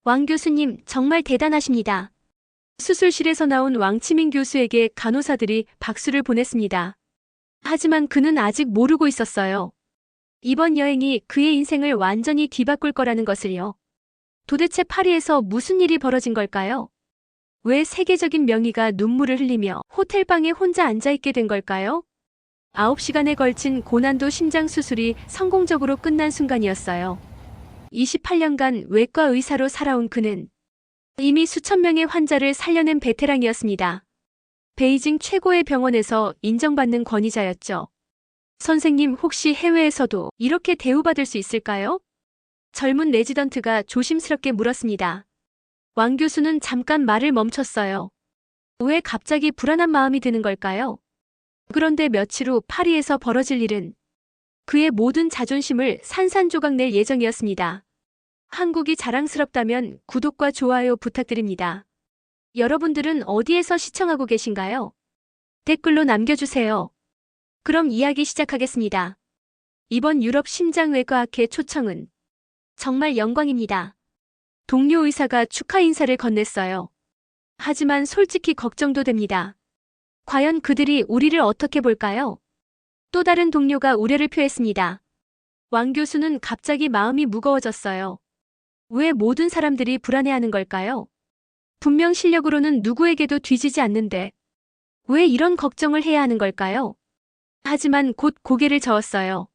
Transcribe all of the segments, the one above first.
왕 교수님, 정말 대단하십니다. 수술실에서 나온 왕치민 교수에게 간호사들이 박수를 보냈습니다. 하지만 그는 아직 모르고 있었어요. 이번 여행이 그의 인생을 완전히 뒤바꿀 거라는 것을요. 도대체 파리에서 무슨 일이 벌어진 걸까요? 왜 세계적인 명의가 눈물을 흘리며 호텔방에 혼자 앉아있게 된 걸까요? 9시간에 걸친 고난도 심장 수술이 성공적으로 끝난 순간이었어요. 28년간 외과 의사로 살아온 그는 이미 수천 명의 환자를 살려낸 베테랑이었습니다. 베이징 최고의 병원에서 인정받는 권위자였죠. 선생님, 혹시 해외에서도 이렇게 대우받을 수 있을까요? 젊은 레지던트가 조심스럽게 물었습니다. 왕 교수는 잠깐 말을 멈췄어요. 왜 갑자기 불안한 마음이 드는 걸까요? 그런데 며칠 후 파리에서 벌어질 일은 그의 모든 자존심을 산산조각 낼 예정이었습니다. 한국이 자랑스럽다면 구독과 좋아요 부탁드립니다. 여러분들은 어디에서 시청하고 계신가요? 댓글로 남겨주세요. 그럼 이야기 시작하겠습니다. 이번 유럽 심장외과학회 초청은 정말 영광입니다. 동료 의사가 축하 인사를 건넸어요. 하지만 솔직히 걱정도 됩니다. 과연 그들이 우리를 어떻게 볼까요? 또 다른 동료가 우려를 표했습니다. 왕 교수는 갑자기 마음이 무거워졌어요. 왜 모든 사람들이 불안해하는 걸까요? 분명 실력으로는 누구에게도 뒤지지 않는데 왜 이런 걱정을 해야 하는 걸까요? 하지만 곧 고개를 저었어요.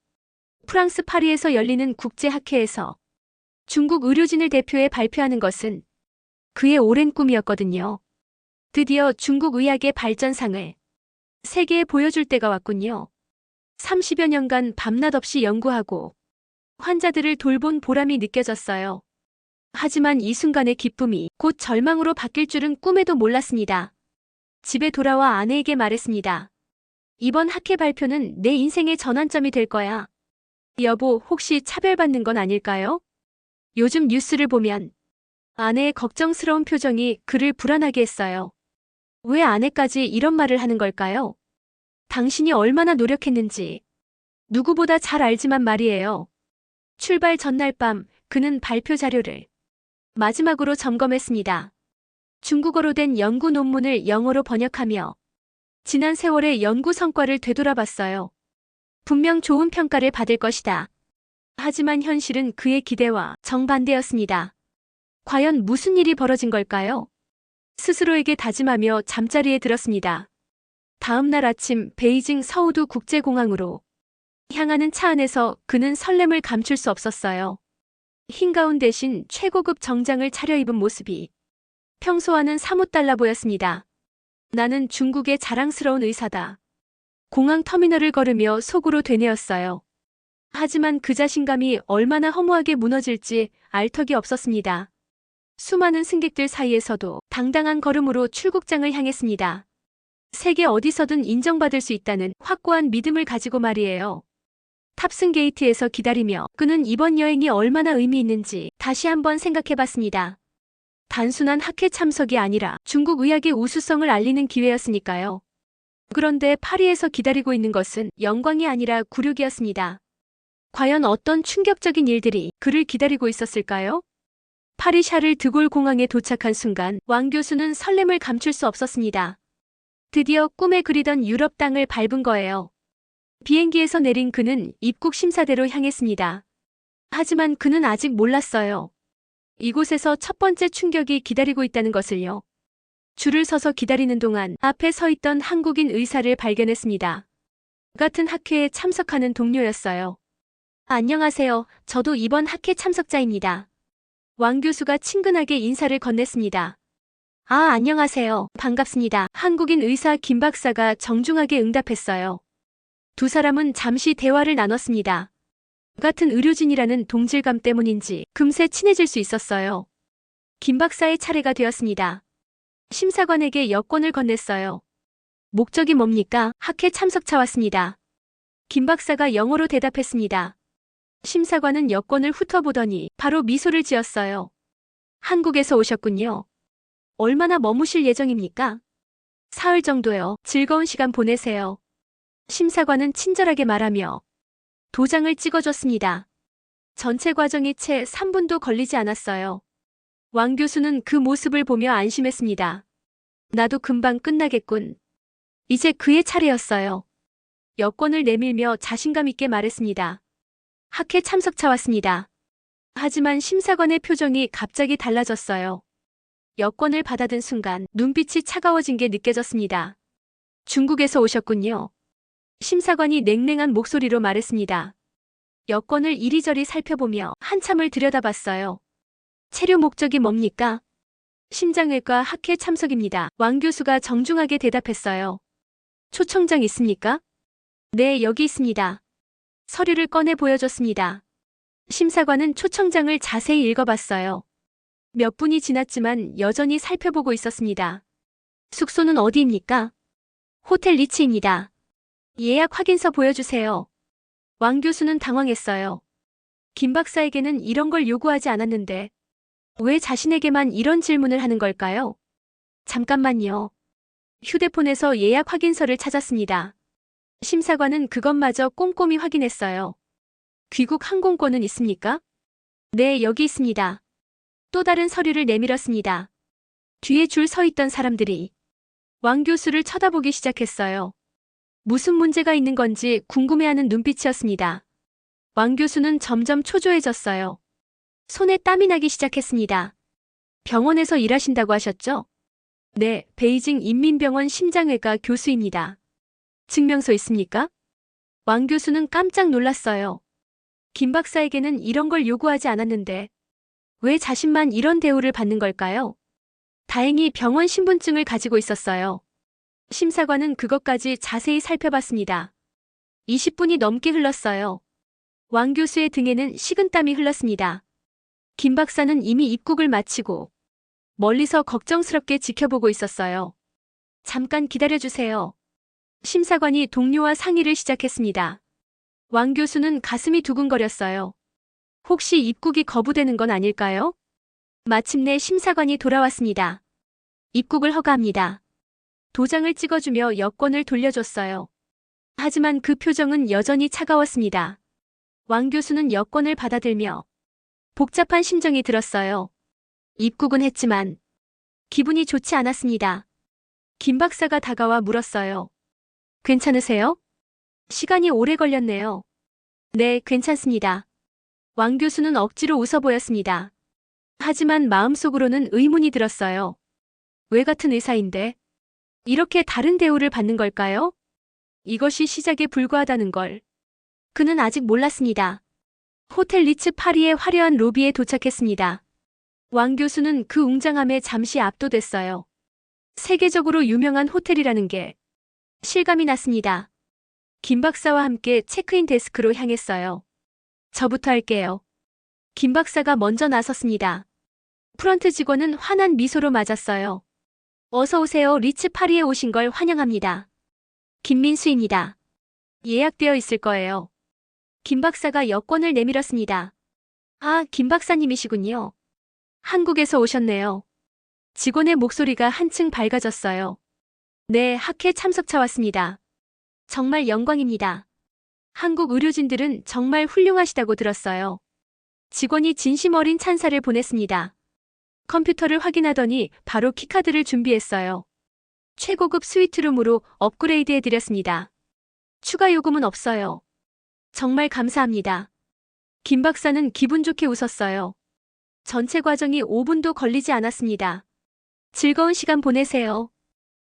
프랑스 파리에서 열리는 국제학회에서 중국 의료진을 대표해 발표하는 것은 그의 오랜 꿈이었거든요. 드디어 중국 의학의 발전상을 세계에 보여줄 때가 왔군요. 30여 년간 밤낮 없이 연구하고 환자들을 돌본 보람이 느껴졌어요. 하지만 이 순간의 기쁨이 곧 절망으로 바뀔 줄은 꿈에도 몰랐습니다. 집에 돌아와 아내에게 말했습니다. 이번 학회 발표는 내 인생의 전환점이 될 거야. 여보, 혹시 차별받는 건 아닐까요? 요즘 뉴스를 보면 아내의 걱정스러운 표정이 그를 불안하게 했어요. 왜 아내까지 이런 말을 하는 걸까요? 당신이 얼마나 노력했는지 누구보다 잘 알지만 말이에요. 출발 전날 밤 그는 발표 자료를 마지막으로 점검했습니다. 중국어로 된 연구 논문을 영어로 번역하며 지난 세월의 연구 성과를 되돌아봤어요. 분명 좋은 평가를 받을 것이다. 하지만 현실은 그의 기대와 정반대였습니다. 과연 무슨 일이 벌어진 걸까요? 스스로에게 다짐하며 잠자리에 들었습니다. 다음 날 아침 베이징 서우두 국제공항으로 향하는 차 안에서 그는 설렘을 감출 수 없었어요. 흰 가운 대신 최고급 정장을 차려입은 모습이 평소와는 사뭇 달라 보였습니다. 나는 중국의 자랑스러운 의사다. 공항 터미널을 걸으며 속으로 되뇌었어요. 하지만 그 자신감이 얼마나 허무하게 무너질지 알 턱이 없었습니다. 수많은 승객들 사이에서도 당당한 걸음으로 출국장을 향했습니다. 세계 어디서든 인정받을 수 있다는 확고한 믿음을 가지고 말이에요. 탑승 게이트에서 기다리며 그는 이번 여행이 얼마나 의미 있는지 다시 한번 생각해봤습니다. 단순한 학회 참석이 아니라 중국 의학의 우수성을 알리는 기회였으니까요. 그런데 파리에서 기다리고 있는 것은 영광이 아니라 굴욕이었습니다. 과연 어떤 충격적인 일들이 그를 기다리고 있었을까요? 파리 샤를 드골 공항에 도착한 순간 왕 교수는 설렘을 감출 수 없었습니다. 드디어 꿈에 그리던 유럽 땅을 밟은 거예요. 비행기에서 내린 그는 입국 심사대로 향했습니다. 하지만 그는 아직 몰랐어요. 이곳에서 첫 번째 충격이 기다리고 있다는 것을요. 줄을 서서 기다리는 동안 앞에 서 있던 한국인 의사를 발견했습니다. 같은 학회에 참석하는 동료였어요. 안녕하세요. 저도 이번 학회 참석자입니다. 왕 교수가 친근하게 인사를 건넸습니다. 아, 안녕하세요. 반갑습니다. 한국인 의사 김 박사가 정중하게 응답했어요. 두 사람은 잠시 대화를 나눴습니다. 같은 의료진이라는 동질감 때문인지 금세 친해질 수 있었어요. 김 박사의 차례가 되었습니다. 심사관에게 여권을 건넸어요. 목적이 뭡니까? 학회 참석차 왔습니다. 김 박사가 영어로 대답했습니다. 심사관은 여권을 훑어보더니 바로 미소를 지었어요. 한국에서 오셨군요. 얼마나 머무실 예정입니까? 사흘 정도요. 즐거운 시간 보내세요. 심사관은 친절하게 말하며 도장을 찍어줬습니다. 전체 과정이 채 3분도 걸리지 않았어요. 왕 교수는 그 모습을 보며 안심했습니다. 나도 금방 끝나겠군. 이제 그의 차례였어요. 여권을 내밀며 자신감 있게 말했습니다. 학회 참석차 왔습니다. 하지만 심사관의 표정이 갑자기 달라졌어요. 여권을 받아든 순간 눈빛이 차가워진 게 느껴졌습니다. 중국에서 오셨군요. 심사관이 냉랭한 목소리로 말했습니다. 여권을 이리저리 살펴보며 한참을 들여다봤어요. 체류 목적이 뭡니까? 심장외과 학회 참석입니다. 왕 교수가 정중하게 대답했어요. 초청장 있습니까? 네, 여기 있습니다. 서류를 꺼내 보여줬습니다. 심사관은 초청장을 자세히 읽어봤어요. 몇 분이 지났지만 여전히 살펴보고 있었습니다. 숙소는 어디입니까? 호텔 리츠입니다. 예약 확인서 보여주세요. 왕 교수는 당황했어요. 김 박사에게는 이런 걸 요구하지 않았는데 왜 자신에게만 이런 질문을 하는 걸까요? 잠깐만요. 휴대폰에서 예약 확인서를 찾았습니다. 심사관은 그것마저 꼼꼼히 확인했어요. 귀국 항공권은 있습니까? 네, 여기 있습니다. 또 다른 서류를 내밀었습니다. 뒤에 줄 서 있던 사람들이 왕 교수를 쳐다보기 시작했어요. 무슨 문제가 있는 건지 궁금해하는 눈빛이었습니다. 왕 교수는 점점 초조해졌어요. 손에 땀이 나기 시작했습니다. 병원에서 일하신다고 하셨죠? 네, 베이징 인민병원 심장외과 교수입니다. 증명서 있습니까? 왕 교수는 깜짝 놀랐어요. 김 박사에게는 이런 걸 요구하지 않았는데 왜 자신만 이런 대우를 받는 걸까요? 다행히 병원 신분증을 가지고 있었어요. 심사관은 그것까지 자세히 살펴봤습니다. 20분이 넘게 흘렀어요. 왕 교수의 등에는 식은땀이 흘렀습니다. 김 박사는 이미 입국을 마치고 멀리서 걱정스럽게 지켜보고 있었어요. 잠깐 기다려주세요. 심사관이 동료와 상의를 시작했습니다. 왕 교수는 가슴이 두근거렸어요. 혹시 입국이 거부되는 건 아닐까요? 마침내 심사관이 돌아왔습니다. 입국을 허가합니다. 도장을 찍어주며 여권을 돌려줬어요. 하지만 그 표정은 여전히 차가웠습니다. 왕 교수는 여권을 받아들며 복잡한 심정이 들었어요. 입국은 했지만 기분이 좋지 않았습니다. 김 박사가 다가와 물었어요. 괜찮으세요? 시간이 오래 걸렸네요. 네, 괜찮습니다. 왕 교수는 억지로 웃어 보였습니다. 하지만 마음속으로는 의문이 들었어요. 왜 같은 의사인데 이렇게 다른 대우를 받는 걸까요? 이것이 시작에 불과하다는 걸 그는 아직 몰랐습니다. 호텔 리츠 파리의 화려한 로비에 도착했습니다. 왕 교수는 그 웅장함에 잠시 압도됐어요. 세계적으로 유명한 호텔이라는 게 실감이 났습니다. 김 박사와 함께 체크인 데스크로 향했어요. 저부터 할게요. 김 박사가 먼저 나섰습니다. 프런트 직원은 환한 미소로 맞았어요. 어서 오세요. 리츠 파리에 오신 걸 환영합니다. 김민수입니다. 예약되어 있을 거예요. 김 박사가 여권을 내밀었습니다. 아, 김 박사님이시군요. 한국에서 오셨네요. 직원의 목소리가 한층 밝아졌어요. 네, 학회 참석차 왔습니다. 정말 영광입니다. 한국 의료진들은 정말 훌륭하시다고 들었어요. 직원이 진심 어린 찬사를 보냈습니다. 컴퓨터를 확인하더니 바로 키카드를 준비했어요. 최고급 스위트룸으로 업그레이드해드렸습니다. 추가 요금은 없어요. 정말 감사합니다. 김 박사는 기분 좋게 웃었어요. 전체 과정이 5분도 걸리지 않았습니다. 즐거운 시간 보내세요.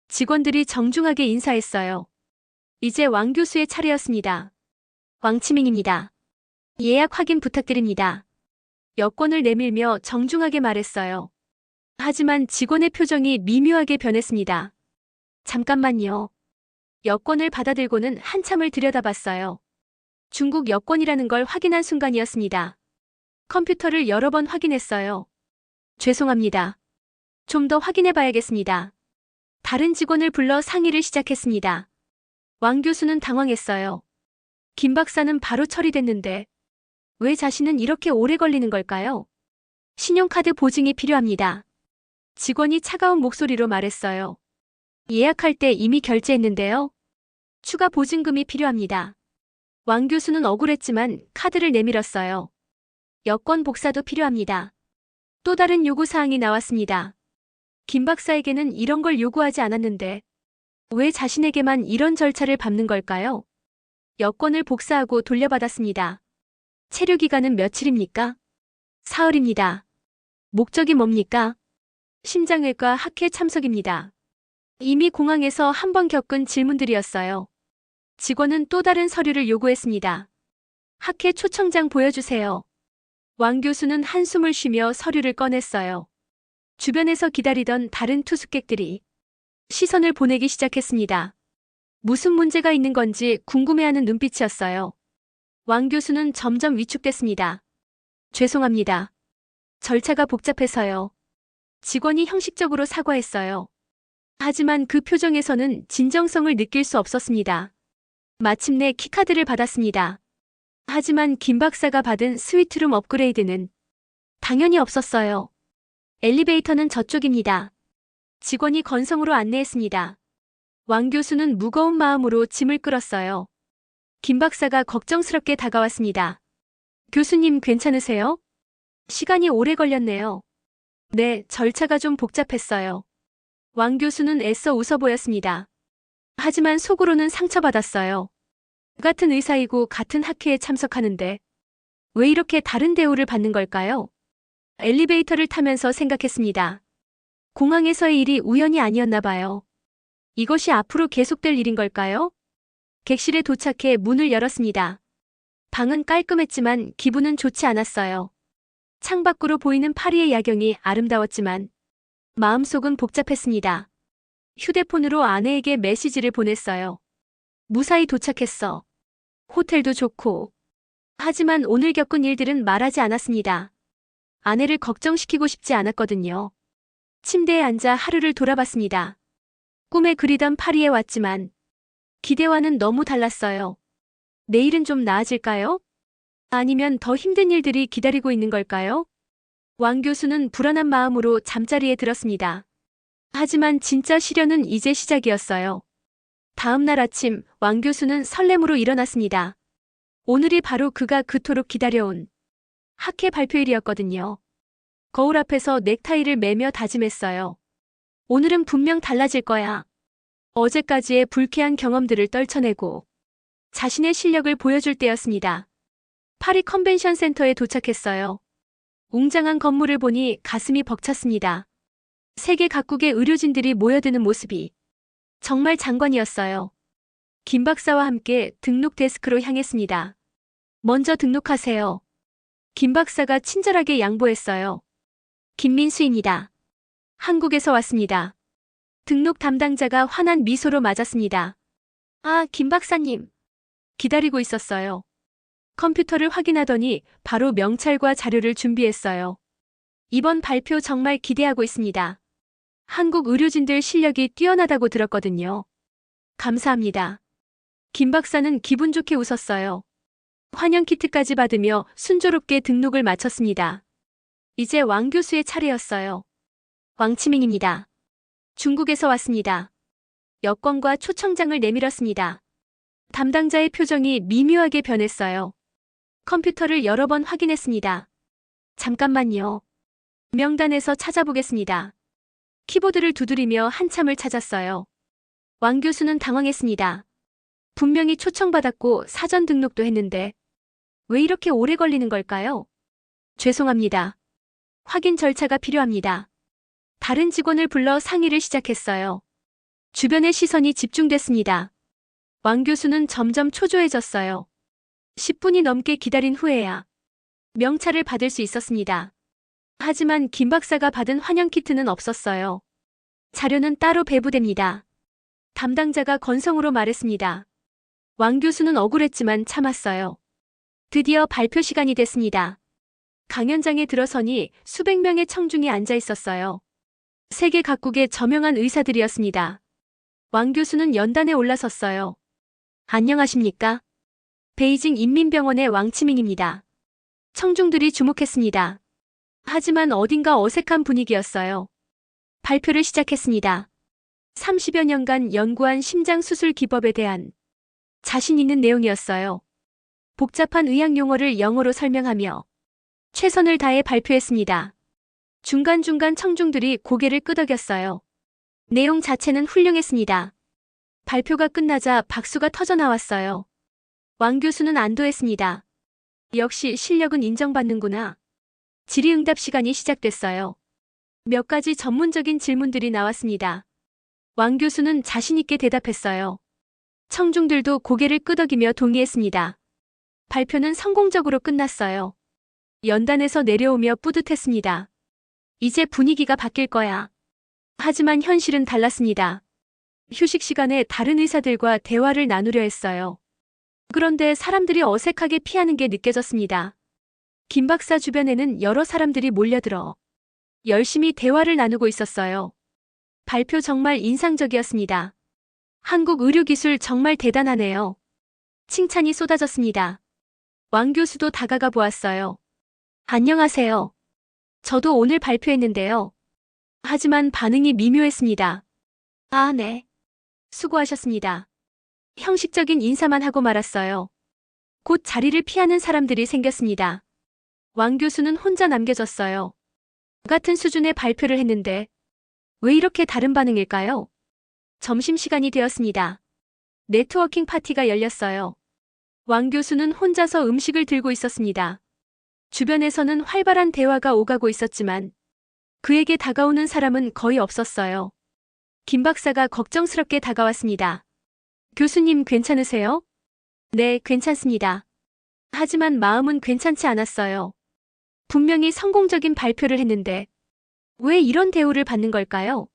직원들이 정중하게 인사했어요. 이제 왕 교수의 차례였습니다. 왕치밍입니다. 예약 확인 부탁드립니다. 여권을 내밀며 정중하게 말했어요. 하지만 직원의 표정이 미묘하게 변했습니다. 잠깐만요. 여권을 받아들고는 한참을 들여다봤어요. 중국 여권이라는 걸 확인한 순간이었습니다. 컴퓨터를 여러 번 확인했어요. 죄송합니다. 좀 더 확인해 봐야겠습니다. 다른 직원을 불러 상의를 시작했습니다. 왕 교수는 당황했어요. 김 박사는 바로 처리됐는데 왜 자신은 이렇게 오래 걸리는 걸까요? 신용카드 보증이 필요합니다. 직원이 차가운 목소리로 말했어요. 예약할 때 이미 결제했는데요. 추가 보증금이 필요합니다. 왕 교수는 억울했지만 카드를 내밀었어요. 여권 복사도 필요합니다. 또 다른 요구사항이 나왔습니다. 김 박사에게는 이런 걸 요구하지 않았는데 왜 자신에게만 이런 절차를 밟는 걸까요? 여권을 복사하고 돌려받았습니다. 체류 기간은 며칠입니까? 사흘입니다. 목적이 뭡니까? 심장외과 학회 참석입니다. 이미 공항에서 한 번 겪은 질문들이었어요. 직원은 또 다른 서류를 요구했습니다. 학회 초청장 보여주세요. 왕 교수는 한숨을 쉬며 서류를 꺼냈어요. 주변에서 기다리던 다른 투숙객들이 시선을 보내기 시작했습니다. 무슨 문제가 있는 건지 궁금해하는 눈빛이었어요. 왕 교수는 점점 위축됐습니다. 죄송합니다. 절차가 복잡해서요. 직원이 형식적으로 사과했어요. 하지만 그 표정에서는 진정성을 느낄 수 없었습니다. 마침내 키카드를 받았습니다. 하지만 김 박사가 받은 스위트룸 업그레이드는 당연히 없었어요. 엘리베이터는 저쪽입니다. 직원이 건성으로 안내했습니다. 왕 교수는 무거운 마음으로 짐을 끌었어요. 김 박사가 걱정스럽게 다가왔습니다. 교수님 괜찮으세요? 시간이 오래 걸렸네요. 네, 절차가 좀 복잡했어요. 왕 교수는 애써 웃어 보였습니다. 하지만 속으로는 상처받았어요. 같은 의사이고 같은 학회에 참석하는데 왜 이렇게 다른 대우를 받는 걸까요? 엘리베이터를 타면서 생각했습니다. 공항에서의 일이 우연이 아니었나 봐요. 이것이 앞으로 계속될 일인 걸까요? 객실에 도착해 문을 열었습니다. 방은 깔끔했지만 기분은 좋지 않았어요. 창밖으로 보이는 파리의 야경이 아름다웠지만 마음속은 복잡했습니다. 휴대폰으로 아내에게 메시지를 보냈어요. 무사히 도착했어. 호텔도 좋고. 하지만 오늘 겪은 일들은 말하지 않았습니다. 아내를 걱정시키고 싶지 않았거든요. 침대에 앉아 하루를 돌아봤습니다. 꿈에 그리던 파리에 왔지만 기대와는 너무 달랐어요. 내일은 좀 나아질까요? 아니면 더 힘든 일들이 기다리고 있는 걸까요? 왕 교수는 불안한 마음으로 잠자리에 들었습니다. 하지만 진짜 시련은 이제 시작이었어요. 다음 날 아침 왕 교수는 설렘으로 일어났습니다. 오늘이 바로 그가 그토록 기다려온 학회 발표일이었거든요. 거울 앞에서 넥타이를 매며 다짐했어요. 오늘은 분명 달라질 거야. 어제까지의 불쾌한 경험들을 떨쳐내고 자신의 실력을 보여줄 때였습니다. 파리 컨벤션 센터에 도착했어요. 웅장한 건물을 보니 가슴이 벅찼습니다. 세계 각국의 의료진들이 모여드는 모습이 정말 장관이었어요. 김 박사와 함께 등록 데스크로 향했습니다. 먼저 등록하세요. 김 박사가 친절하게 양보했어요. 김민수입니다. 한국에서 왔습니다. 등록 담당자가 환한 미소로 맞았습니다. 아, 김 박사님. 기다리고 있었어요. 컴퓨터를 확인하더니 바로 명찰과 자료를 준비했어요. 이번 발표 정말 기대하고 있습니다. 한국 의료진들 실력이 뛰어나다고 들었거든요. 감사합니다. 김 박사는 기분 좋게 웃었어요. 환영 키트까지 받으며 순조롭게 등록을 마쳤습니다. 이제 왕 교수의 차례였어요. 왕치밍입니다. 중국에서 왔습니다. 여권과 초청장을 내밀었습니다. 담당자의 표정이 미묘하게 변했어요. 컴퓨터를 여러 번 확인했습니다. 잠깐만요. 명단에서 찾아보겠습니다. 키보드를 두드리며 한참을 찾았어요. 왕 교수는 당황했습니다. 분명히 초청받았고 사전 등록도 했는데 왜 이렇게 오래 걸리는 걸까요? 죄송합니다. 확인 절차가 필요합니다. 다른 직원을 불러 상의를 시작했어요. 주변의 시선이 집중됐습니다. 왕 교수는 점점 초조해졌어요. 10분이 넘게 기다린 후에야 명찰을 받을 수 있었습니다. 하지만 김 박사가 받은 환영 키트는 없었어요. 자료는 따로 배부됩니다. 담당자가 건성으로 말했습니다. 왕 교수는 억울했지만 참았어요. 드디어 발표 시간이 됐습니다. 강연장에 들어서니 수백 명의 청중이 앉아 있었어요. 세계 각국의 저명한 의사들이었습니다. 왕 교수는 연단에 올라섰어요. 안녕하십니까? 베이징 인민병원의 왕치밍입니다. 청중들이 주목했습니다. 하지만 어딘가 어색한 분위기였어요. 발표를 시작했습니다. 30여 년간 연구한 심장 수술 기법에 대한 자신 있는 내용이었어요. 복잡한 의학 용어를 영어로 설명하며 최선을 다해 발표했습니다. 중간중간 청중들이 고개를 끄덕였어요. 내용 자체는 훌륭했습니다. 발표가 끝나자 박수가 터져 나왔어요. 왕 교수는 안도했습니다. 역시 실력은 인정받는구나. 질의응답 시간이 시작됐어요. 몇 가지 전문적인 질문들이 나왔습니다. 왕 교수는 자신있게 대답했어요. 청중들도 고개를 끄덕이며 동의했습니다. 발표는 성공적으로 끝났어요. 연단에서 내려오며 뿌듯했습니다. 이제 분위기가 바뀔 거야. 하지만 현실은 달랐습니다. 휴식 시간에 다른 의사들과 대화를 나누려 했어요. 그런데 사람들이 어색하게 피하는 게 느껴졌습니다. 김 박사 주변에는 여러 사람들이 몰려들어 열심히 대화를 나누고 있었어요. 발표 정말 인상적이었습니다. 한국 의료기술 정말 대단하네요. 칭찬이 쏟아졌습니다. 왕 교수도 다가가 보았어요. 안녕하세요. 저도 오늘 발표했는데요. 하지만 반응이 미묘했습니다. 아, 네. 수고하셨습니다. 형식적인 인사만 하고 말았어요. 곧 자리를 피하는 사람들이 생겼습니다. 왕 교수는 혼자 남겨졌어요. 같은 수준의 발표를 했는데 왜 이렇게 다른 반응일까요? 점심시간이 되었습니다. 네트워킹 파티가 열렸어요. 왕 교수는 혼자서 음식을 들고 있었습니다. 주변에서는 활발한 대화가 오가고 있었지만 그에게 다가오는 사람은 거의 없었어요. 김 박사가 걱정스럽게 다가왔습니다. 교수님 괜찮으세요? 네, 괜찮습니다. 하지만 마음은 괜찮지 않았어요. 분명히 성공적인 발표를 했는데 왜 이런 대우를 받는 걸까요?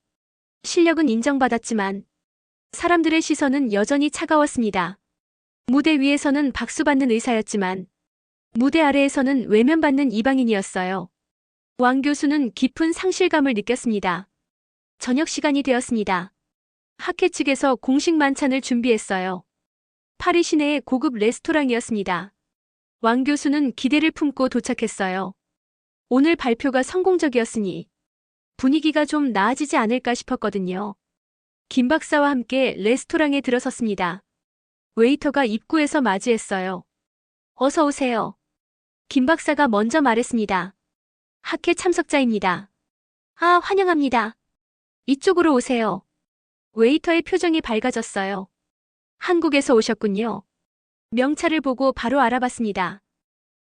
실력은 인정받았지만 사람들의 시선은 여전히 차가웠습니다. 무대 위에서는 박수받는 의사였지만 무대 아래에서는 외면받는 이방인이었어요. 왕 교수는 깊은 상실감을 느꼈습니다. 저녁 시간이 되었습니다. 학회 측에서 공식 만찬을 준비했어요. 파리 시내의 고급 레스토랑이었습니다. 왕 교수는 기대를 품고 도착했어요. 오늘 발표가 성공적이었으니 분위기가 좀 나아지지 않을까 싶었거든요. 김 박사와 함께 레스토랑에 들어섰습니다. 웨이터가 입구에서 맞이했어요. 어서 오세요. 김 박사가 먼저 말했습니다. 학회 참석자입니다. 아, 환영합니다. 이쪽으로 오세요. 웨이터의 표정이 밝아졌어요. 한국에서 오셨군요. 명찰을 보고 바로 알아봤습니다.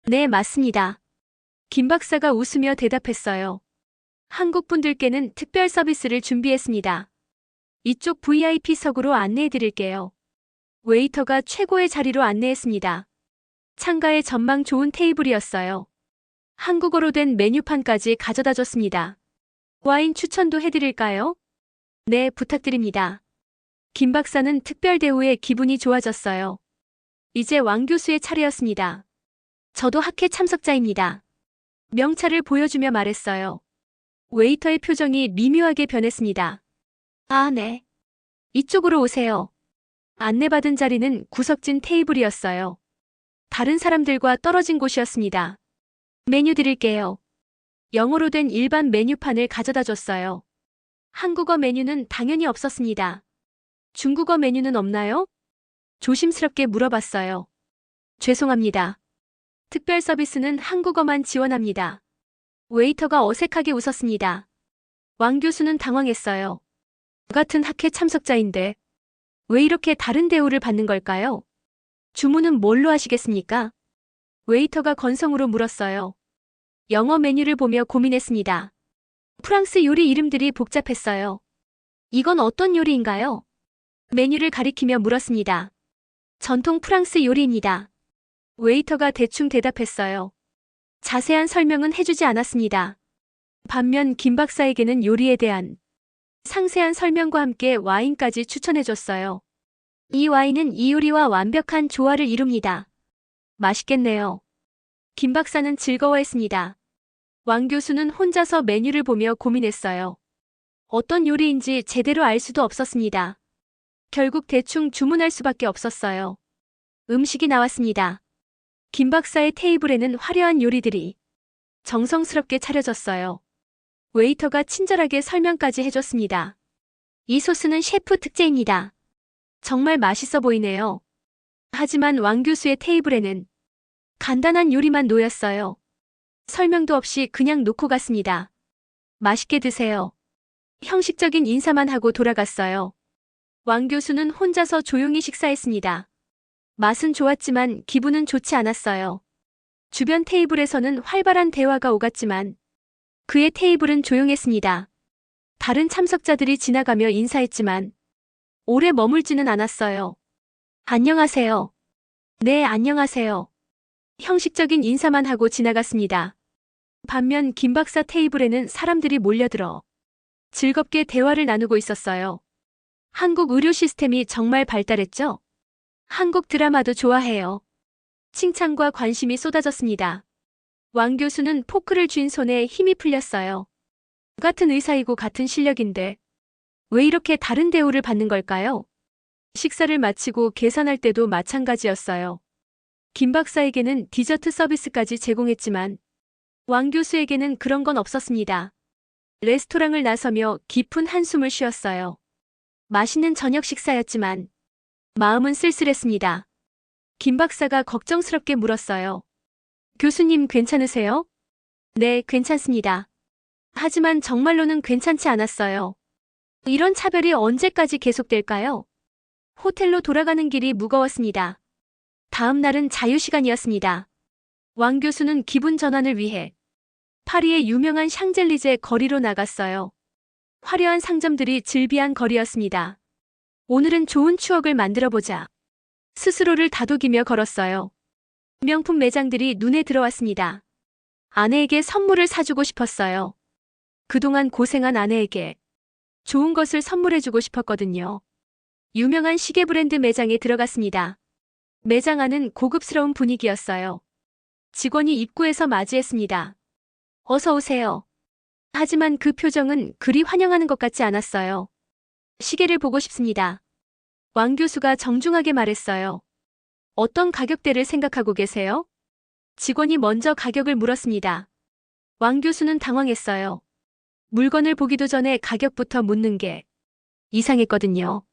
네, 맞습니다. 김 박사가 웃으며 대답했어요. 한국 분들께는 특별 서비스를 준비했습니다. 이쪽 VIP석으로 안내해 드릴게요. 웨이터가 최고의 자리로 안내했습니다. 창가에 전망 좋은 테이블이었어요. 한국어로 된 메뉴판까지 가져다 줬습니다. 와인 추천도 해드릴까요? 네, 부탁드립니다. 김 박사는 특별 대우에 기분이 좋아졌어요. 이제 왕 교수의 차례였습니다. 저도 학회 참석자입니다. 명찰을 보여주며 말했어요. 웨이터의 표정이 미묘하게 변했습니다. 아, 네. 이쪽으로 오세요. 안내받은 자리는 구석진 테이블이었어요. 다른 사람들과 떨어진 곳이었습니다. 메뉴 드릴게요. 영어로 된 일반 메뉴판을 가져다 줬어요. 한국어 메뉴는 당연히 없었습니다. 중국어 메뉴는 없나요? 조심스럽게 물어봤어요. 죄송합니다. 특별 서비스는 한국어만 지원합니다. 웨이터가 어색하게 웃었습니다. 왕 교수는 당황했어요. 같은 학회 참석자인데 왜 이렇게 다른 대우를 받는 걸까요? 주문은 뭘로 하시겠습니까? 웨이터가 건성으로 물었어요. 영어 메뉴를 보며 고민했습니다. 프랑스 요리 이름들이 복잡했어요. 이건 어떤 요리인가요? 메뉴를 가리키며 물었습니다. 전통 프랑스 요리입니다. 웨이터가 대충 대답했어요. 자세한 설명은 해주지 않았습니다. 반면 김 박사에게는 요리에 대한 상세한 설명과 함께 와인까지 추천해줬어요. 이 와인은 이 요리와 완벽한 조화를 이룹니다. 맛있겠네요. 김 박사는 즐거워했습니다. 왕 교수는 혼자서 메뉴를 보며 고민했어요. 어떤 요리인지 제대로 알 수도 없었습니다. 결국 대충 주문할 수밖에 없었어요. 음식이 나왔습니다. 김 박사의 테이블에는 화려한 요리들이 정성스럽게 차려졌어요. 웨이터가 친절하게 설명까지 해줬습니다. 이 소스는 셰프 특제입니다. 정말 맛있어 보이네요. 하지만 왕 교수의 테이블에는 간단한 요리만 놓였어요. 설명도 없이 그냥 놓고 갔습니다. 맛있게 드세요. 형식적인 인사만 하고 돌아갔어요. 왕 교수는 혼자서 조용히 식사했습니다. 맛은 좋았지만 기분은 좋지 않았어요. 주변 테이블에서는 활발한 대화가 오갔지만 그의 테이블은 조용했습니다. 다른 참석자들이 지나가며 인사했지만 오래 머물지는 않았어요. 안녕하세요. 네, 안녕하세요. 형식적인 인사만 하고 지나갔습니다. 반면 김 박사 테이블에는 사람들이 몰려들어 즐겁게 대화를 나누고 있었어요. 한국 의료 시스템이 정말 발달했죠? 한국 드라마도 좋아해요. 칭찬과 관심이 쏟아졌습니다. 왕 교수는 포크를 쥔 손에 힘이 풀렸어요. 같은 의사이고 같은 실력인데 왜 이렇게 다른 대우를 받는 걸까요? 식사를 마치고 계산할 때도 마찬가지였어요. 김 박사에게는 디저트 서비스까지 제공했지만 왕 교수에게는 그런 건 없었습니다. 레스토랑을 나서며 깊은 한숨을 쉬었어요. 맛있는 저녁 식사였지만 마음은 쓸쓸했습니다. 김 박사가 걱정스럽게 물었어요. 교수님 괜찮으세요? 네, 괜찮습니다. 하지만 정말로는 괜찮지 않았어요. 이런 차별이 언제까지 계속될까요? 호텔로 돌아가는 길이 무거웠습니다. 다음 날은 자유시간이었습니다. 왕 교수는 기분 전환을 위해 파리의 유명한 샹젤리제 거리로 나갔어요. 화려한 상점들이 즐비한 거리였습니다. 오늘은 좋은 추억을 만들어보자. 스스로를 다독이며 걸었어요. 명품 매장들이 눈에 들어왔습니다. 아내에게 선물을 사주고 싶었어요. 그동안 고생한 아내에게 좋은 것을 선물해주고 싶었거든요. 유명한 시계 브랜드 매장에 들어갔습니다. 매장 안은 고급스러운 분위기였어요. 직원이 입구에서 맞이했습니다. 어서 오세요. 하지만 그 표정은 그리 환영하는 것 같지 않았어요. 시계를 보고 싶습니다. 왕 교수가 정중하게 말했어요. 어떤 가격대를 생각하고 계세요? 직원이 먼저 가격을 물었습니다. 왕 교수는 당황했어요. 물건을 보기도 전에 가격부터 묻는 게 이상했거든요.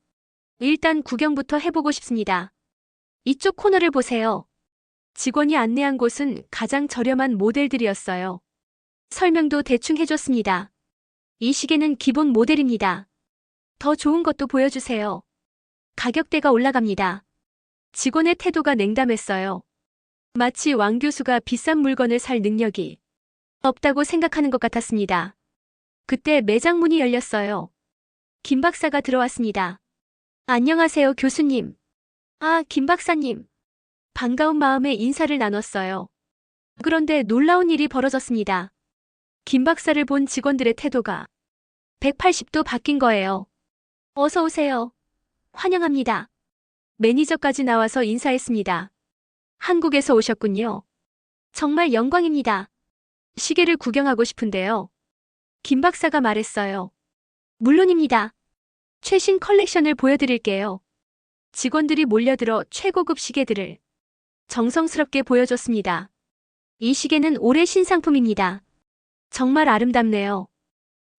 일단 구경부터 해보고 싶습니다. 이쪽 코너를 보세요. 직원이 안내한 곳은 가장 저렴한 모델들이었어요. 설명도 대충 해줬습니다. 이 시계는 기본 모델입니다. 더 좋은 것도 보여주세요. 가격대가 올라갑니다. 직원의 태도가 냉담했어요. 마치 왕 교수가 비싼 물건을 살 능력이 없다고 생각하는 것 같았습니다. 그때 매장 문이 열렸어요. 김 박사가 들어왔습니다. 안녕하세요, 교수님. 아, 김 박사님. 반가운 마음에 인사를 나눴어요. 그런데 놀라운 일이 벌어졌습니다. 김 박사를 본 직원들의 태도가 180도 바뀐 거예요. 어서 오세요. 환영합니다. 매니저까지 나와서 인사했습니다. 한국에서 오셨군요. 정말 영광입니다. 시계를 구경하고 싶은데요. 김 박사가 말했어요. 물론입니다. 최신 컬렉션을 보여드릴게요. 직원들이 몰려들어 최고급 시계들을 정성스럽게 보여줬습니다. 이 시계는 올해 신상품입니다. 정말 아름답네요.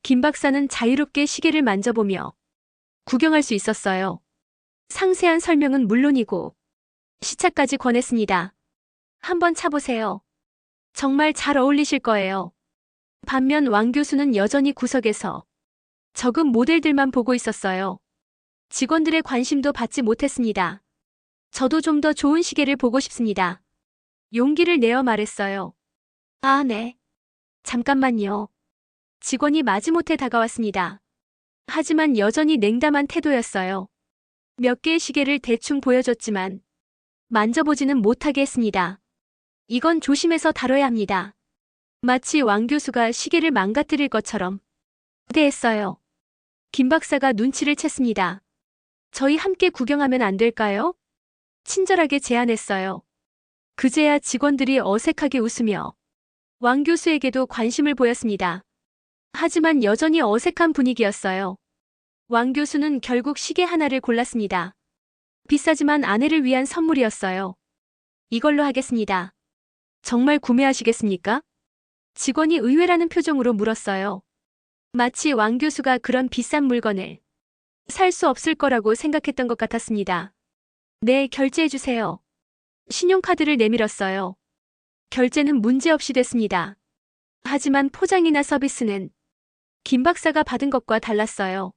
김 박사는 자유롭게 시계를 만져보며 구경할 수 있었어요. 상세한 설명은 물론이고 시차까지 권했습니다. 한번 차보세요. 정말 잘 어울리실 거예요. 반면 왕 교수는 여전히 구석에서 적은 모델들만 보고 있었어요. 직원들의 관심도 받지 못했습니다. 저도 좀 더 좋은 시계를 보고 싶습니다. 용기를 내어 말했어요. 아, 네. 잠깐만요. 직원이 마지못해 다가왔습니다. 하지만 여전히 냉담한 태도였어요. 몇 개의 시계를 대충 보여줬지만 만져보지는 못하게 했습니다. 이건 조심해서 다뤄야 합니다. 마치 왕 교수가 시계를 망가뜨릴 것처럼 대했어요. 김 박사가 눈치를 챘습니다. 저희 함께 구경하면 안 될까요? 친절하게 제안했어요. 그제야 직원들이 어색하게 웃으며 왕 교수에게도 관심을 보였습니다. 하지만 여전히 어색한 분위기였어요. 왕 교수는 결국 시계 하나를 골랐습니다. 비싸지만 아내를 위한 선물이었어요. 이걸로 하겠습니다. 정말 구매하시겠습니까? 직원이 의외라는 표정으로 물었어요. 마치 왕 교수가 그런 비싼 물건을 살 수 없을 거라고 생각했던 것 같았습니다. 네, 결제해주세요. 신용카드를 내밀었어요. 결제는 문제없이 됐습니다. 하지만 포장이나 서비스는 김 박사가 받은 것과 달랐어요.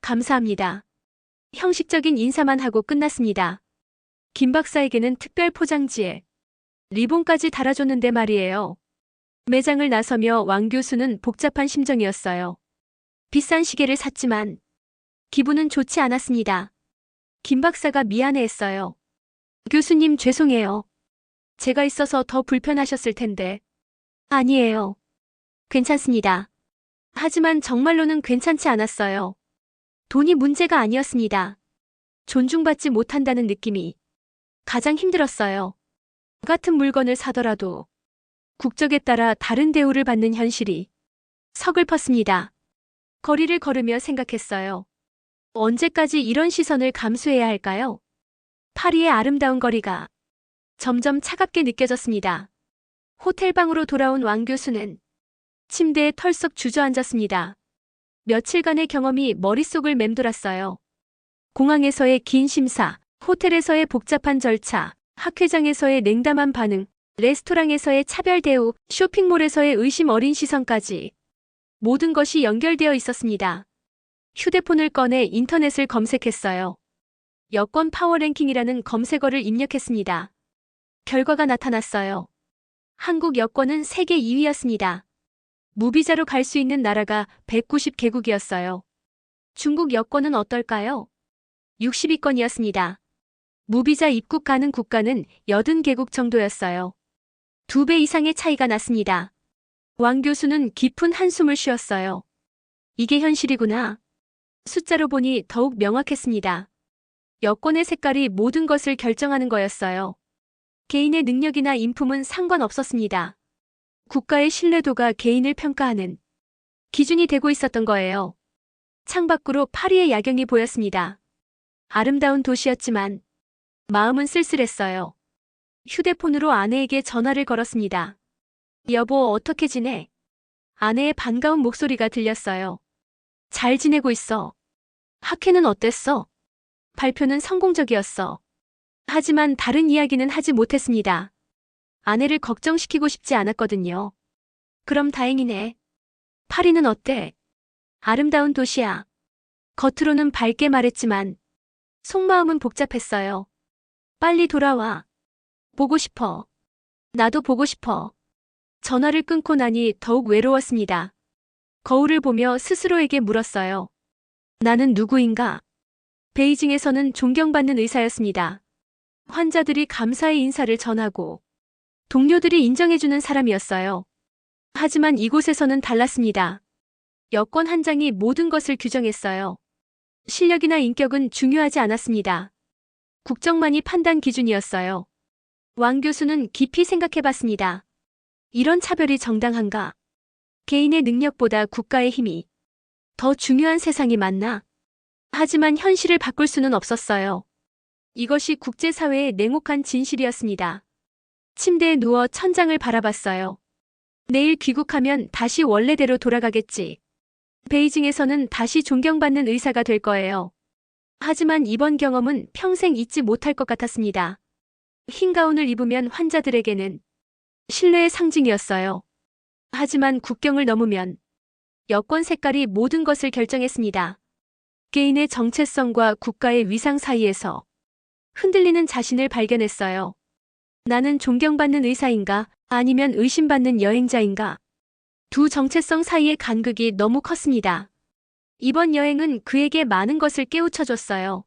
감사합니다. 형식적인 인사만 하고 끝났습니다. 김 박사에게는 특별 포장지에 리본까지 달아줬는데 말이에요. 매장을 나서며 왕 교수는 복잡한 심정이었어요. 비싼 시계를 샀지만 기분은 좋지 않았습니다. 김 박사가 미안해했어요. 교수님 죄송해요. 제가 있어서 더 불편하셨을 텐데. 아니에요. 괜찮습니다. 하지만 정말로는 괜찮지 않았어요. 돈이 문제가 아니었습니다. 존중받지 못한다는 느낌이 가장 힘들었어요. 같은 물건을 사더라도 국적에 따라 다른 대우를 받는 현실이 서글펐습니다. 거리를 걸으며 생각했어요. 언제까지 이런 시선을 감수해야 할까요? 파리의 아름다운 거리가 점점 차갑게 느껴졌습니다. 호텔방으로 돌아온 왕 교수는 침대에 털썩 주저앉았습니다. 며칠간의 경험이 머릿속을 맴돌았어요. 공항에서의 긴 심사, 호텔에서의 복잡한 절차, 학회장에서의 냉담한 반응, 레스토랑에서의 차별 대우, 쇼핑몰에서의 의심 어린 시선까지 모든 것이 연결되어 있었습니다. 휴대폰을 꺼내 인터넷을 검색했어요. 여권 파워랭킹이라는 검색어를 입력했습니다. 결과가 나타났어요. 한국 여권은 세계 2위였습니다. 무비자로 갈 수 있는 나라가 190개국이었어요. 중국 여권은 어떨까요? 60위권이었습니다. 무비자 입국 가능 국가는 80개국 정도였어요. 2배 이상의 차이가 났습니다. 왕 교수는 깊은 한숨을 쉬었어요. 이게 현실이구나. 숫자로 보니 더욱 명확했습니다. 여권의 색깔이 모든 것을 결정하는 거였어요. 개인의 능력이나 인품은 상관없었습니다. 국가의 신뢰도가 개인을 평가하는 기준이 되고 있었던 거예요. 창밖으로 파리의 야경이 보였습니다. 아름다운 도시였지만 마음은 쓸쓸했어요. 휴대폰으로 아내에게 전화를 걸었습니다. 여보, 어떻게 지내? 아내의 반가운 목소리가 들렸어요. 잘 지내고 있어. 학회는 어땠어? 발표는 성공적이었어. 하지만 다른 이야기는 하지 못했습니다. 아내를 걱정시키고 싶지 않았거든요. 그럼 다행이네. 파리는 어때? 아름다운 도시야. 겉으로는 밝게 말했지만 속마음은 복잡했어요. 빨리 돌아와. 보고 싶어. 나도 보고 싶어. 전화를 끊고 나니 더욱 외로웠습니다. 거울을 보며 스스로에게 물었어요. 나는 누구인가? 베이징에서는 존경받는 의사였습니다. 환자들이 감사의 인사를 전하고 동료들이 인정해주는 사람이었어요. 하지만 이곳에서는 달랐습니다. 여권 한 장이 모든 것을 규정했어요. 실력이나 인격은 중요하지 않았습니다. 국적만이 판단 기준이었어요. 왕 교수는 깊이 생각해봤습니다. 이런 차별이 정당한가? 개인의 능력보다 국가의 힘이 더 중요한 세상이 맞나? 하지만 현실을 바꿀 수는 없었어요. 이것이 국제사회의 냉혹한 진실이었습니다. 침대에 누워 천장을 바라봤어요. 내일 귀국하면 다시 원래대로 돌아가겠지. 베이징에서는 다시 존경받는 의사가 될 거예요. 하지만 이번 경험은 평생 잊지 못할 것 같았습니다. 흰 가운을 입으면 환자들에게는 신뢰의 상징이었어요. 하지만 국경을 넘으면 여권 색깔이 모든 것을 결정했습니다. 개인의 정체성과 국가의 위상 사이에서 흔들리는 자신을 발견했어요. 나는 존경받는 의사인가 아니면 의심받는 여행자인가? 두 정체성 사이의 간극이 너무 컸습니다. 이번 여행은 그에게 많은 것을 깨우쳐줬어요.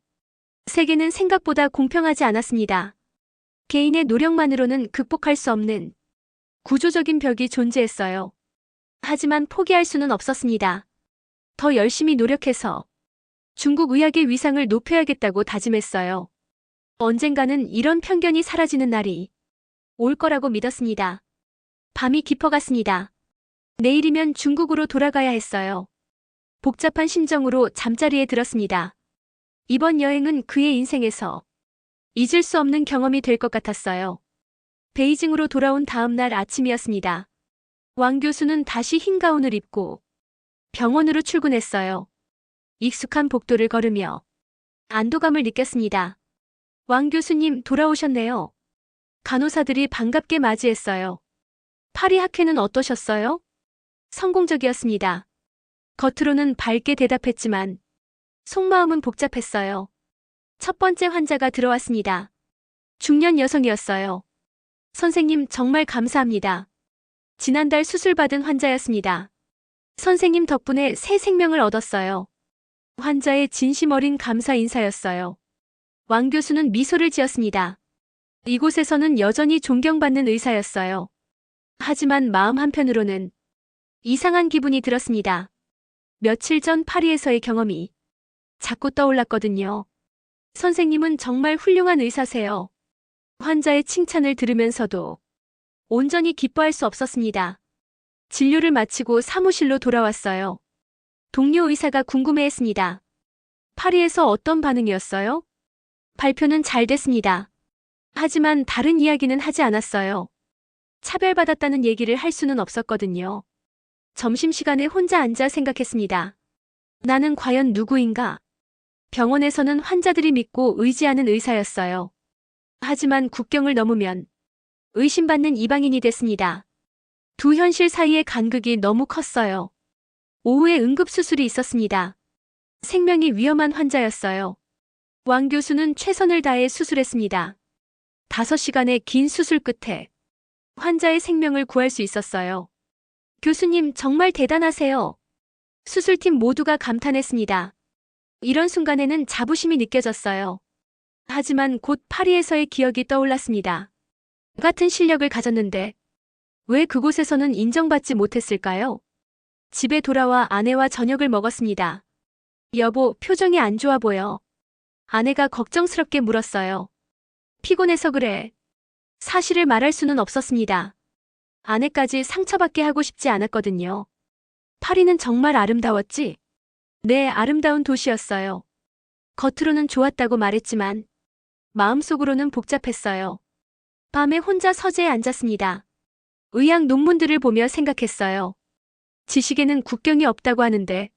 세계는 생각보다 공평하지 않았습니다. 개인의 노력만으로는 극복할 수 없는 구조적인 벽이 존재했어요. 하지만 포기할 수는 없었습니다. 더 열심히 노력해서 중국 의학의 위상을 높여야겠다고 다짐했어요. 언젠가는 이런 편견이 사라지는 날이 올 거라고 믿었습니다. 밤이 깊어갔습니다. 내일이면 중국으로 돌아가야 했어요. 복잡한 심정으로 잠자리에 들었습니다. 이번 여행은 그의 인생에서 잊을 수 없는 경험이 될 것 같았어요. 베이징으로 돌아온 다음 날 아침이었습니다. 왕 교수는 다시 흰 가운을 입고 병원으로 출근했어요. 익숙한 복도를 걸으며 안도감을 느꼈습니다. 왕 교수님 돌아오셨네요. 간호사들이 반갑게 맞이했어요. 파리 학회는 어떠셨어요? 성공적이었습니다. 겉으로는 밝게 대답했지만 속마음은 복잡했어요. 첫 번째 환자가 들어왔습니다. 중년 여성이었어요. 선생님 정말 감사합니다. 지난달 수술받은 환자였습니다. 선생님 덕분에 새 생명을 얻었어요. 환자의 진심 어린 감사 인사였어요. 왕 교수는 미소를 지었습니다. 이곳에서는 여전히 존경받는 의사였어요. 하지만 마음 한편으로는 이상한 기분이 들었습니다. 며칠 전 파리에서의 경험이 자꾸 떠올랐거든요. 선생님은 정말 훌륭한 의사세요. 환자의 칭찬을 들으면서도 온전히 기뻐할 수 없었습니다. 진료를 마치고 사무실로 돌아왔어요. 동료 의사가 궁금해했습니다. 파리에서 어떤 반응이었어요? 발표는 잘 됐습니다. 하지만 다른 이야기는 하지 않았어요. 차별받았다는 얘기를 할 수는 없었거든요. 점심시간에 혼자 앉아 생각했습니다. 나는 과연 누구인가? 병원에서는 환자들이 믿고 의지하는 의사였어요. 하지만 국경을 넘으면 의심받는 이방인이 됐습니다. 두 현실 사이의 간극이 너무 컸어요. 오후에 응급수술이 있었습니다. 생명이 위험한 환자였어요. 왕 교수는 최선을 다해 수술했습니다. 5시간의 긴 수술 끝에 환자의 생명을 구할 수 있었어요. 교수님 정말 대단하세요. 수술팀 모두가 감탄했습니다. 이런 순간에는 자부심이 느껴졌어요. 하지만 곧 파리에서의 기억이 떠올랐습니다. 같은 실력을 가졌는데 왜 그곳에서는 인정받지 못했을까요? 집에 돌아와 아내와 저녁을 먹었습니다. 여보, 표정이 안 좋아 보여. 아내가 걱정스럽게 물었어요. 피곤해서 그래. 사실을 말할 수는 없었습니다. 아내까지 상처받게 하고 싶지 않았거든요. 파리는 정말 아름다웠지? 네, 아름다운 도시였어요. 겉으로는 좋았다고 말했지만 마음속으로는 복잡했어요. 밤에 혼자 서재에 앉았습니다. 의학 논문들을 보며 생각했어요. 지식에는 국경이 없다고 하는데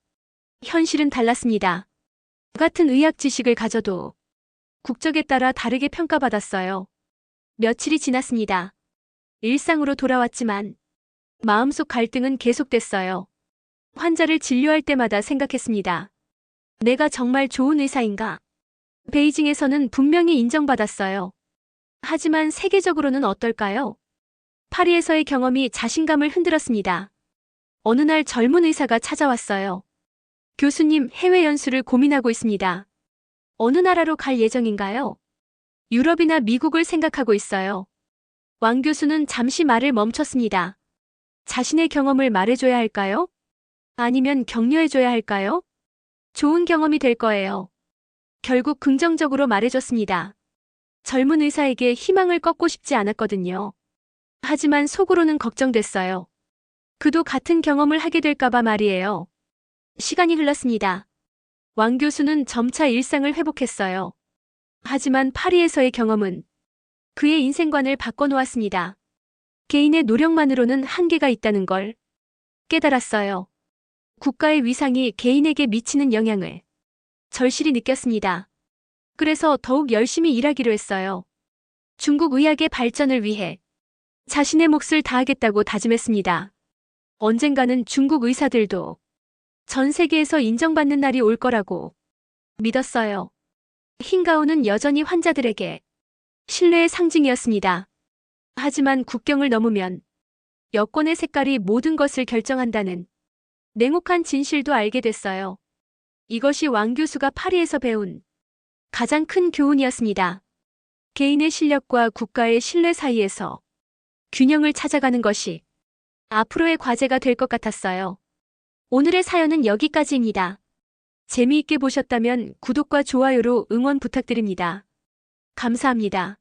현실은 달랐습니다. 같은 의학 지식을 가져도 국적에 따라 다르게 평가받았어요. 며칠이 지났습니다. 일상으로 돌아왔지만 마음속 갈등은 계속됐어요. 환자를 진료할 때마다 생각했습니다. 내가 정말 좋은 의사인가? 베이징에서는 분명히 인정받았어요. 하지만 세계적으로는 어떨까요? 파리에서의 경험이 자신감을 흔들었습니다. 어느 날 젊은 의사가 찾아왔어요. 교수님, 해외 연수를 고민하고 있습니다. 어느 나라로 갈 예정인가요? 유럽이나 미국을 생각하고 있어요. 왕 교수는 잠시 말을 멈췄습니다. 자신의 경험을 말해줘야 할까요? 아니면 격려해줘야 할까요? 좋은 경험이 될 거예요. 결국 긍정적으로 말해줬습니다. 젊은 의사에게 희망을 꺾고 싶지 않았거든요. 하지만 속으로는 걱정됐어요. 그도 같은 경험을 하게 될까봐 말이에요. 시간이 흘렀습니다. 왕 교수는 점차 일상을 회복했어요. 하지만 파리에서의 경험은 그의 인생관을 바꿔놓았습니다. 개인의 노력만으로는 한계가 있다는 걸 깨달았어요. 국가의 위상이 개인에게 미치는 영향을 절실히 느꼈습니다. 그래서 더욱 열심히 일하기로 했어요. 중국 의학의 발전을 위해 자신의 몫을 다하겠다고 다짐했습니다. 언젠가는 중국 의사들도 전 세계에서 인정받는 날이 올 거라고 믿었어요. 흰 가운은 여전히 환자들에게 신뢰의 상징이었습니다. 하지만 국경을 넘으면 여권의 색깔이 모든 것을 결정한다는 냉혹한 진실도 알게 됐어요. 이것이 왕 교수가 파리에서 배운 가장 큰 교훈이었습니다. 개인의 실력과 국가의 신뢰 사이에서 균형을 찾아가는 것이 앞으로의 과제가 될 것 같았어요. 오늘의 사연은 여기까지입니다. 재미있게 보셨다면 구독과 좋아요로 응원 부탁드립니다. 감사합니다.